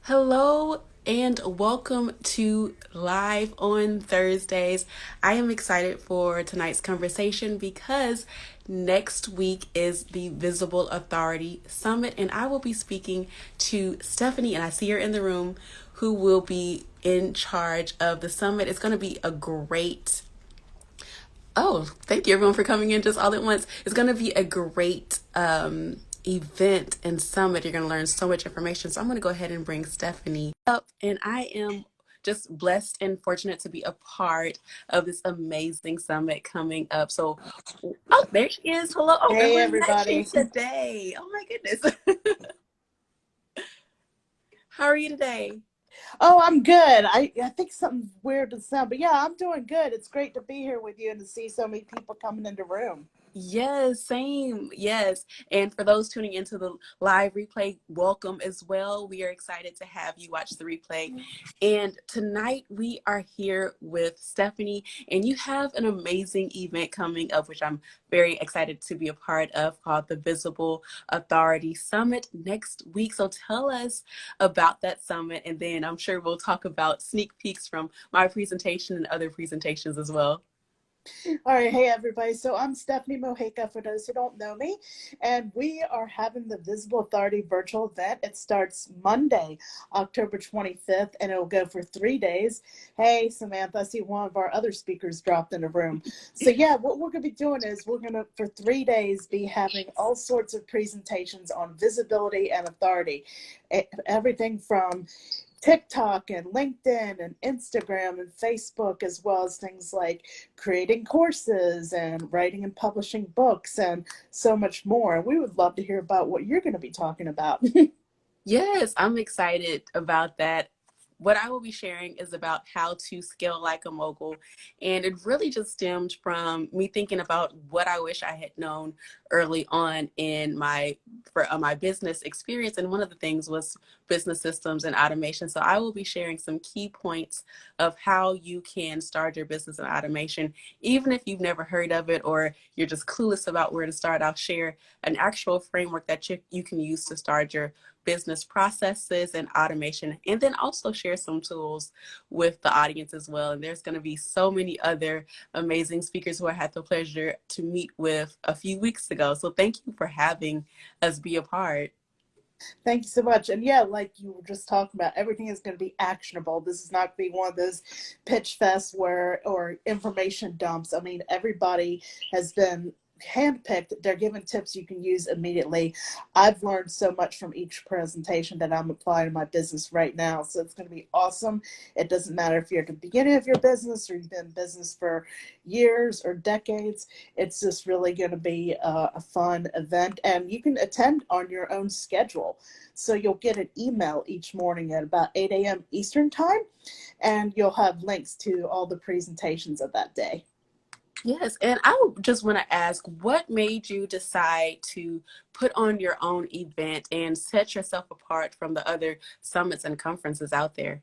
Hello and welcome to Live on Thursdays. I am excited for tonight's conversation because next week is the Visible Authority Summit, and I will be speaking to Stephanie, and I see her in the room, who will be in charge of the summit. It's going to be a great thank you everyone for coming in just all at once. It's going to be a great event and summit. You're going to learn so much information. So I'm going to go ahead and bring Stephanie up. And I am just blessed and fortunate to be a part of this amazing summit coming up. So, there she is. Hello. Oh, and Hey, we're matching everybody. today. Oh, my goodness. How are you today? Oh, I'm good. I think something's weird to sound, but yeah, I'm doing good. It's great to be here with you and to see so many people coming into the room. Yes, same. Yes. And for those tuning into the live replay, welcome as well. We are excited to have you watch the replay. And tonight we are here with Stephanie, and you have an amazing event coming up, which I'm very excited to be a part of, called the Visible Authority Summit next week. So tell us about that summit, and then I'm sure we'll talk about sneak peeks from my presentation and other presentations as well. All right, hey everybody. So I'm Stephanie Mojica, for those who don't know me, and we are having the Visible Authority virtual event. It starts Monday, October 25th, and it'll go for 3 days. Hey, Samantha, I see one of our other speakers dropped in the room. So yeah, what we're going to be doing is we're going to, for 3 days, be having all sorts of presentations on visibility and authority. Everything from TikTok and LinkedIn and Instagram and Facebook, as well as things like creating courses and writing and publishing books and so much more. And we would love to hear about what you're going to be talking about. Yes, I'm excited about that. What I will be sharing is about how to scale like a mogul. And it really just stemmed from me thinking about what I wish I had known early on in my business experience. And one of the things was business systems and automation. So I will be sharing some key points of how you can start your business in automation, even if you've never heard of it or you're just clueless about where to start. I'll share an actual framework that you can use to start your business processes and automation, and then also share some tools with the audience as well. And there's going to be so many other amazing speakers who I had the pleasure to meet with a few weeks ago. So thank you for having us be a part. Thank you so much. And yeah, like you were just talking about, everything is going to be actionable. This is not going to be one of those pitch fests where, or information dumps. I mean, everybody has been handpicked. They're given tips you can use immediately. I've learned so much from each presentation that I'm applying to my business right now. So it's going to be awesome. It doesn't matter if you're at the beginning of your business or you've been in business for years or decades. It's just really going to be a fun event, and you can attend on your own schedule. So you'll get an email each morning at about 8 a.m. Eastern time, and you'll have links to all the presentations of that day. Yes, and I just want to ask, what made you decide to put on your own event and set yourself apart from the other summits and conferences out there?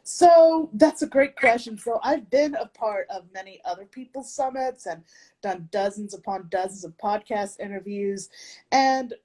So that's a great question. So I've been a part of many other people's summits and done dozens upon dozens of podcast interviews. And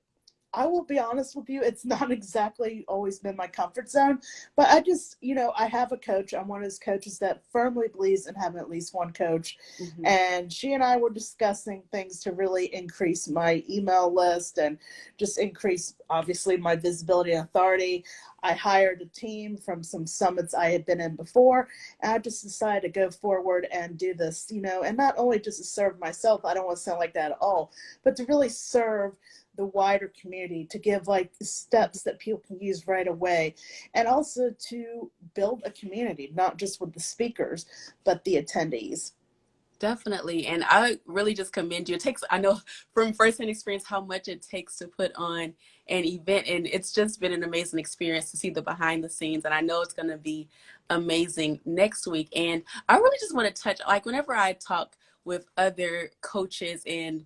I will be honest with you, it's not exactly always been my comfort zone, but I just, I have a coach. I'm one of those coaches that firmly believes in having at least one coach. Mhm. And she and I were discussing things to really increase my email list and just increase, obviously, my visibility and authority. I hired a team from some summits I had been in before, and I just decided to go forward and do this, and not only just to serve myself, I don't want to sound like that at all, but to really serve the wider community, to give like steps that people can use right away, and also to build a community, not just with the speakers, but the attendees. Definitely. And I really just commend you. It takes, I know from firsthand experience how much it takes to put on an event. And it's just been an amazing experience to see the behind the scenes. And I know it's going to be amazing next week. And I really just want to touch, like, whenever I talk with other coaches and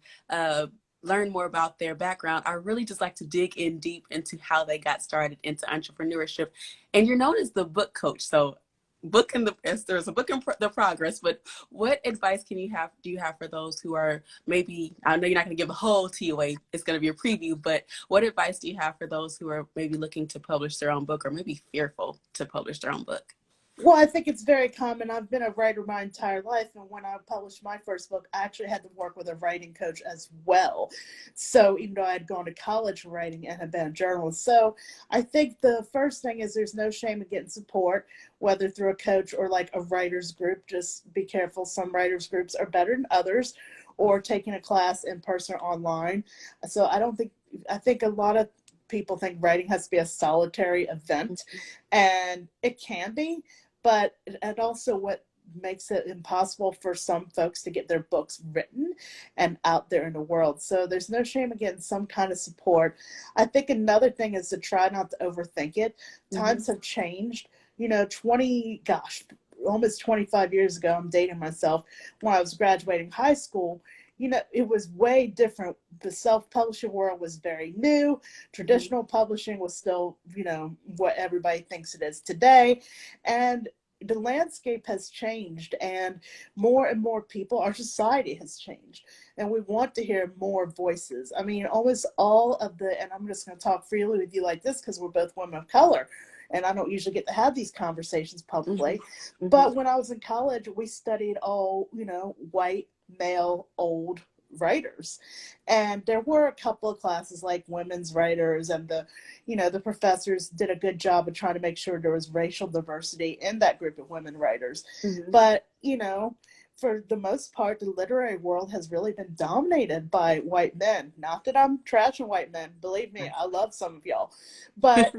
learn more about their background, I really just like to dig in deep into how they got started into entrepreneurship. And you're known as the book coach. So book in the press, there's a book in the progress, but what advice do you have for those who are maybe, I know you're not going to give the whole TOA, it's going to be a preview, but what advice do you have for those who are maybe looking to publish their own book or maybe fearful to publish their own book? Well, I think it's very common. I've been a writer my entire life, and when I published my first book, I actually had to work with a writing coach as well. So even though I had gone to college for writing and had been a journalist, so I think the first thing is there's no shame in getting support, whether through a coach or like a writers group. Just be careful; some writers groups are better than others, or taking a class in person or online. So I don't think I think a lot of people think writing has to be a solitary event, and it can be, but and also what makes it impossible for some folks to get their books written and out there in the world. So there's no shame in getting some kind of support. I think another thing is to try not to overthink it. Mm-hmm. Times have changed. 20, gosh, almost 25 years ago, I'm dating myself, when I was graduating high school, it was way different. The self-publishing world was very new. Traditional publishing was still, what everybody thinks it is today. And the landscape has changed, and more people, our society has changed, and we want to hear more voices. I mean, almost all of and I'm just going to talk freely with you like this because we're both women of color, and I don't usually get to have these conversations Mm-hmm. publicly. Mm-hmm. But when I was in college, we studied all, white, male, old writers. And there were a couple of classes like women's writers, and the professors did a good job of trying to make sure there was racial diversity in that group of women writers. Mm-hmm. But, for the most part, the literary world has really been dominated by white men. Not that I'm trashing white men. Believe me, I love some of y'all. But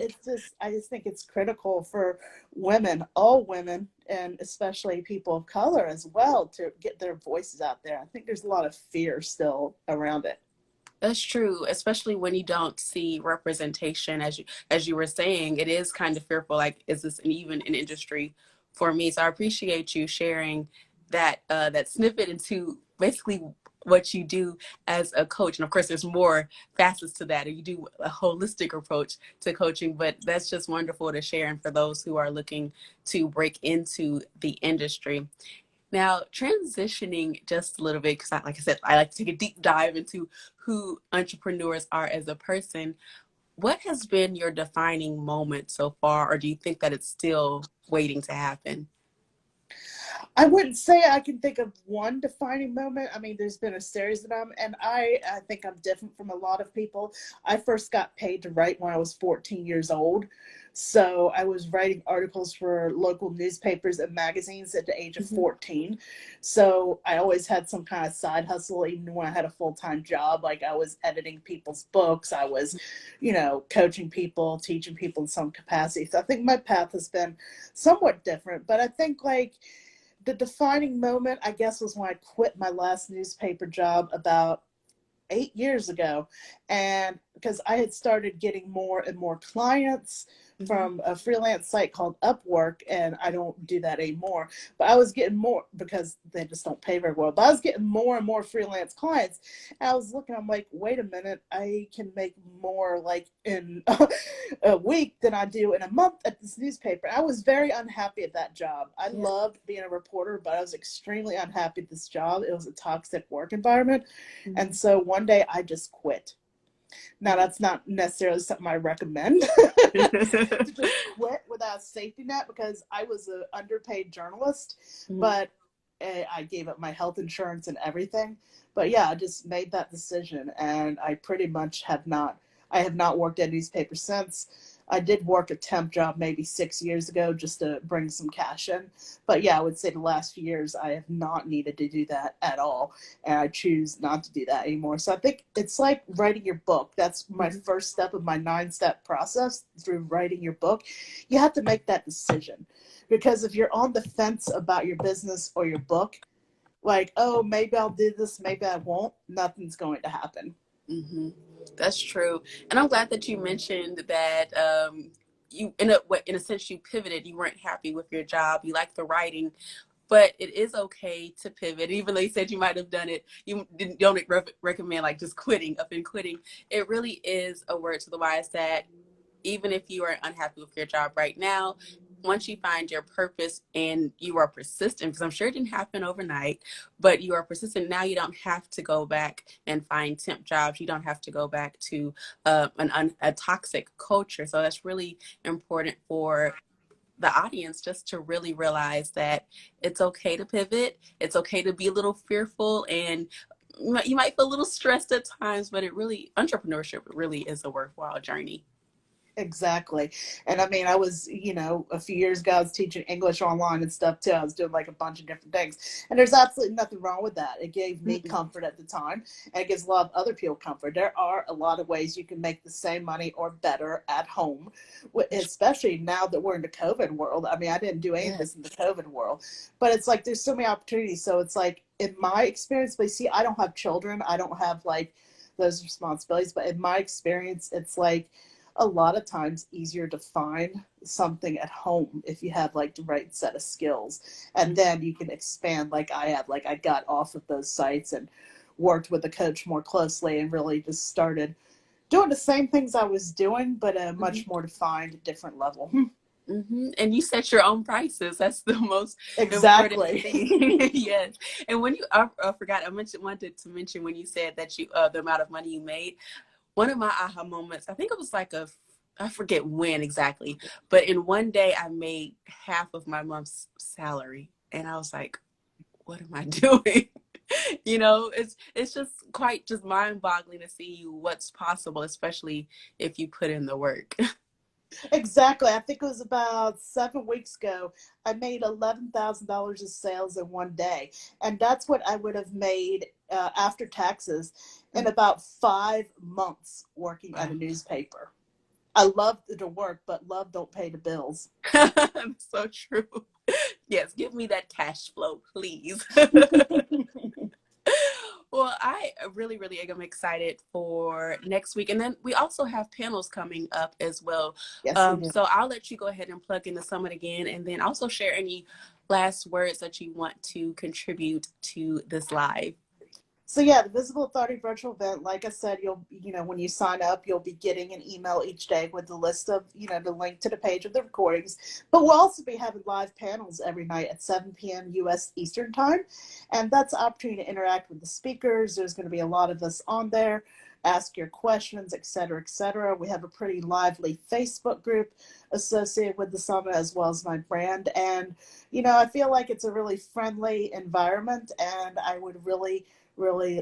I just think it's critical for women, all women, and especially people of color as well, to get their voices out there. I think there's a lot of fear still around it. That's true, especially when you don't see representation, as you were saying. It is kind of fearful. Like, is this even an industry for me? So I appreciate you sharing that snippet into basically what you do as a coach. And of course, there's more facets to that. You do a holistic approach to coaching, but that's just wonderful to share. And for those who are looking to break into the industry. Now, transitioning just a little bit, because like I said, I like to take a deep dive into who entrepreneurs are as a person. What has been your defining moment so far, or do you think that it's still waiting to happen? I wouldn't say I can think of one defining moment. I mean, there's been a series of them, and I think I'm different from a lot of people. I first got paid to write when I was 14 years old. So I was writing articles for local newspapers and magazines at the age of Mm-hmm. 14. So I always had some kind of side hustle, even when I had a full-time job. Like I was editing people's books, I was, coaching people, teaching people in some capacity. So I think my path has been somewhat different, but I think like the defining moment, I guess, was when I quit my last newspaper job about 8 years ago. And because I had started getting more and more clients Mm-hmm. from a freelance site called Upwork, and I don't do that anymore. But I was getting more because they just don't pay very well. But I was getting more and more freelance clients. And I was looking, I'm like, wait a minute, I can make more like in a week than I do in a month at this newspaper. I was very unhappy at that job. I Yeah. loved being a reporter, but I was extremely unhappy at this job. It was a toxic work environment. Mm-hmm. And so one day I just quit. Now, that's not necessarily something I recommend to just quit without a safety net, because I was an underpaid journalist, Mm-hmm. but I gave up my health insurance and everything. But yeah, I just made that decision, and I pretty much I have not worked at a newspaper since. I did work a temp job maybe 6 years ago just to bring some cash in. But yeah, I would say the last few years I have not needed to do that at all. And I choose not to do that anymore. So I think it's like writing your book. That's my Mm-hmm. first step of my 9-step process through writing your book. You have to make that decision. Because if you're on the fence about your business or your book, like, oh, maybe I'll do this, maybe I won't, nothing's going to happen. Mm-hmm. That's true. And I'm glad that you mentioned that you, in a sense, you pivoted. You weren't happy with your job. You like the writing, but it is okay to pivot. Even though you said you might have done it, don't recommend like just quitting, up and quitting. It really is a word to the wise that even if you are unhappy with your job right now, once you find your purpose and you are persistent, because I'm sure it didn't happen overnight, but you are persistent, now you don't have to go back and find temp jobs. You don't have to go back to a toxic culture. So that's really important for the audience just to really realize that it's okay to pivot. It's okay to be a little fearful, and you might feel a little stressed at times, but entrepreneurship really is a worthwhile journey. Exactly. And I mean, I was, a few years ago, I was teaching English online and stuff too. I was doing like a bunch of different things. And there's absolutely nothing wrong with that. It gave me Mm-mm. comfort at the time, and it gives a lot of other people comfort. There are a lot of ways you can make the same money or better at home, especially now that we're in the COVID world. I mean, I didn't do any of Yeah. this in the COVID world, but it's like there's so many opportunities. So it's like, in my experience, but see, I don't have children, I don't have like those responsibilities, but in my experience, it's like, a lot of times easier to find something at home if you have like the right set of skills, and then you can expand like I have. Like, I got off of those sites and worked with the coach more closely and really just started doing the same things I was doing, but at a Mm-hmm. much more defined different level. Mm-hmm. And you set your own prices. That's the most important Exactly. thing. Yes. And when I forgot, wanted to mention when you said that the amount of money you made. One of my aha moments, I think it was like I forget when exactly, but in one day I made half of my month's salary, and I was like, what am I doing? It's just quite just mind-boggling to see what's possible, especially if you put in the work. Exactly. I think it was about 7 weeks ago. I made $11,000 of sales in one day, and that's what I would have made after taxes in about 5 months working at Wow. a newspaper. I love to work, but love don't pay the bills. So true. Yes, give me that cash flow, please. Well, I really, really am excited for next week. And then we also have panels coming up as well. Yes, we do. So I'll let you go ahead and plug in the summit again, and then also share any last words that you want to contribute to this live. So yeah, the Visible Authority virtual event, like I said, when you sign up, you'll be getting an email each day with the list of, the link to the page of the recordings. But we'll also be having live panels every night at 7 p.m. U.S. Eastern Time. And that's an opportunity to interact with the speakers. There's going to be a lot of us on there. Ask your questions, et cetera, et cetera. We have a pretty lively Facebook group associated with the summit, as well as my brand. And, I feel like it's a really friendly environment, and I would really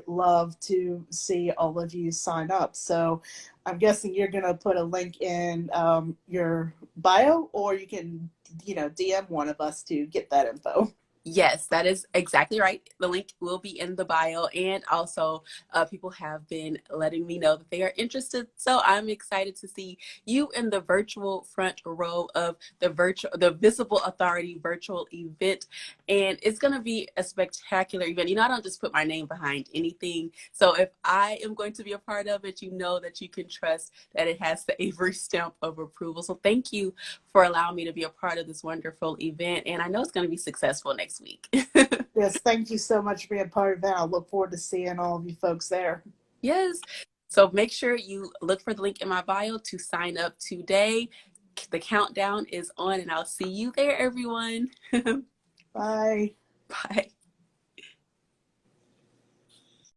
love to see all of you sign up. So I'm guessing you're going to put a link in your bio, or you can, DM one of us to get that info. Yes, that is exactly right. The link will be in the bio, and also people have been letting me know that they are interested. So I'm excited to see you in the virtual front row of the Visible Authority virtual event, and it's going to be a spectacular event. I don't just put my name behind anything. So if I am going to be a part of it, you know that you can trust that it has the Averri stamp of approval. So thank you for allowing me to be a part of this wonderful event. And I know it's going to be successful next week. Yes, thank you so much for being part of that. I look forward to seeing all of you folks there. Yes. So make sure you look for the link in my bio to sign up today. The countdown is on, and I'll see you there, everyone. Bye. Bye.